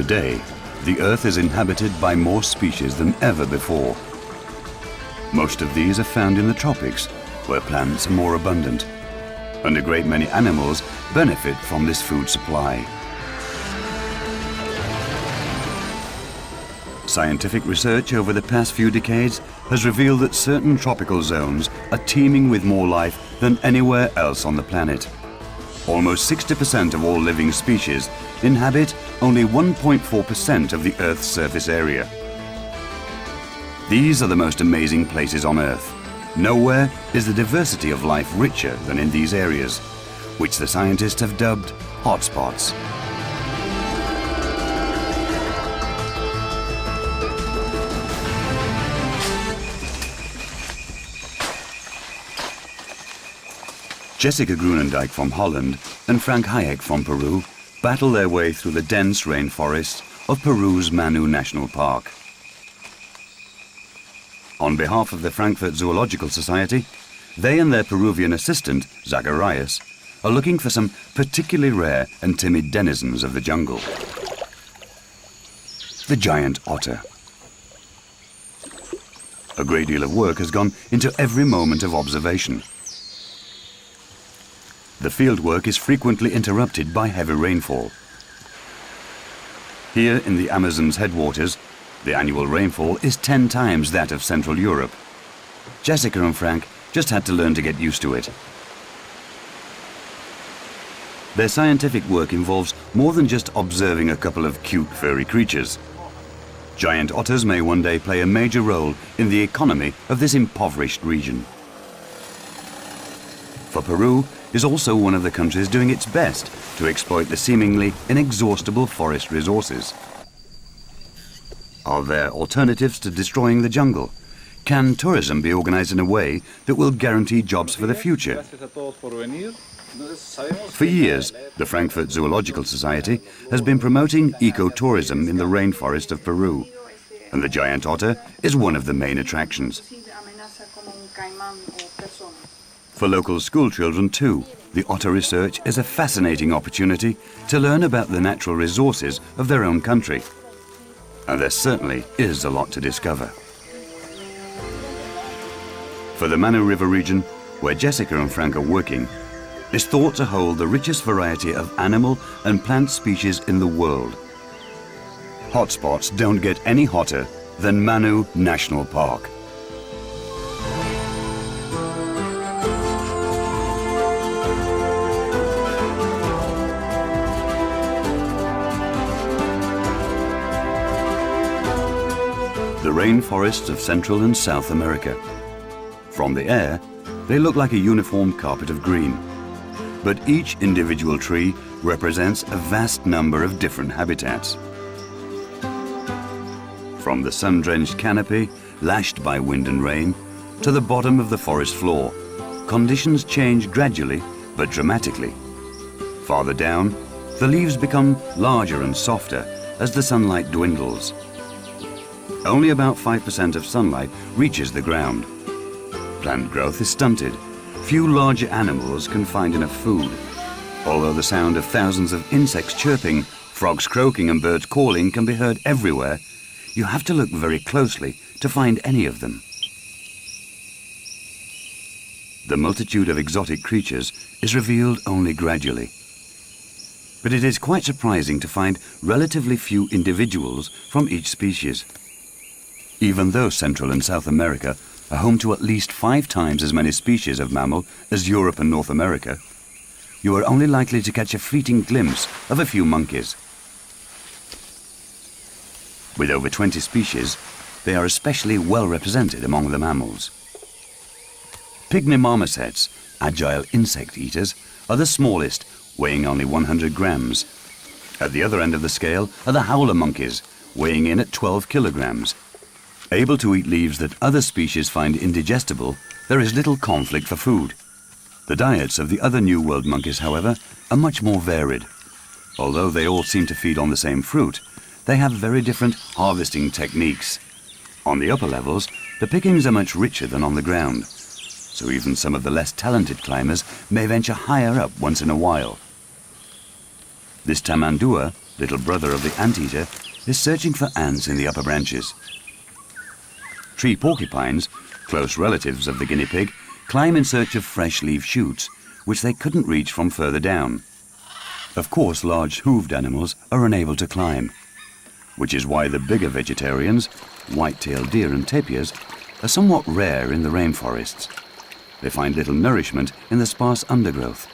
Today, the Earth is inhabited by more species than ever before. Most of these are found in the tropics, where plants are more abundant, and a great many animals benefit from this food supply. Scientific research over the past few decades has revealed that certain tropical zones are teeming with more life than anywhere else on the planet. Almost 60% of all living species inhabit only 1.4% of the Earth's surface area. These are the most amazing places on Earth. Nowhere is the diversity of life richer than in these areas, which the scientists have dubbed hotspots. Jessica Groenendijk from Holland and Frank Hayek from Peru battle their way through the dense rainforests of Peru's Manu National Park. On behalf of the Frankfurt Zoological Society, they and their Peruvian assistant, Zacharias, are looking for some particularly rare and timid denizens of the jungle. The giant otter. A great deal of work has gone into every moment of observation. The fieldwork is frequently interrupted by heavy rainfall. Here in the Amazon's headwaters, the annual rainfall is 10 times that of Central Europe. Jessica and Frank just had to learn to get used to it. Their scientific work involves more than just observing a couple of cute furry creatures. Giant otters may one day play a major role in the economy of this impoverished region. For Peru is also one of the countries doing its best to exploit the seemingly inexhaustible forest resources. Are there alternatives to destroying the jungle? Can tourism be organized in a way that will guarantee jobs for the future? For years, the Frankfurt Zoological Society has been promoting ecotourism in the rainforest of Peru, and the giant otter is one of the main attractions. For local school children too, the otter research is a fascinating opportunity to learn about the natural resources of their own country. And there certainly is a lot to discover. For the Manu River region, where Jessica and Frank are working, is thought to hold the richest variety of animal and plant species in the world. Hotspots don't get any hotter than Manu National Park. The rainforests of Central and South America. From the air, they look like a uniform carpet of green. But each individual tree represents a vast number of different habitats. From the sun-drenched canopy, lashed by wind and rain, to the bottom of the forest floor, conditions change gradually but dramatically. Farther down, the leaves become larger and softer as the sunlight dwindles. Only about 5% of sunlight reaches the ground. Plant growth is stunted. Few larger animals can find enough food. Although the sound of thousands of insects chirping, frogs croaking and birds calling can be heard everywhere, you have to look very closely to find any of them. The multitude of exotic creatures is revealed only gradually. But it is quite surprising to find relatively few individuals from each species. Even though Central and South America are home to at least 5 times as many species of mammal as Europe and North America, you are only likely to catch a fleeting glimpse of a few monkeys. With over 20 species, they are especially well represented among the mammals. Pygmy Marmosets, agile insect eaters, are the smallest, weighing only 100 grams. At the other end of the scale are the howler monkeys, weighing in at 12 kilograms. Able to eat leaves that other species find indigestible, there is little conflict for food. The diets of the other New World monkeys, however, are much more varied. Although they all seem to feed on the same fruit, they have very different harvesting techniques. On the upper levels, the pickings are much richer than on the ground, so even some of the less talented climbers may venture higher up once in a while. This tamandua, little brother of the anteater, is searching for ants in the upper branches. Tree porcupines, close relatives of the guinea pig, climb in search of fresh leaf shoots, which they couldn't reach from further down. Of course, large hooved animals are unable to climb, which is why the bigger vegetarians, white-tailed deer and tapirs, are somewhat rare in the rainforests. They find little nourishment in the sparse undergrowth.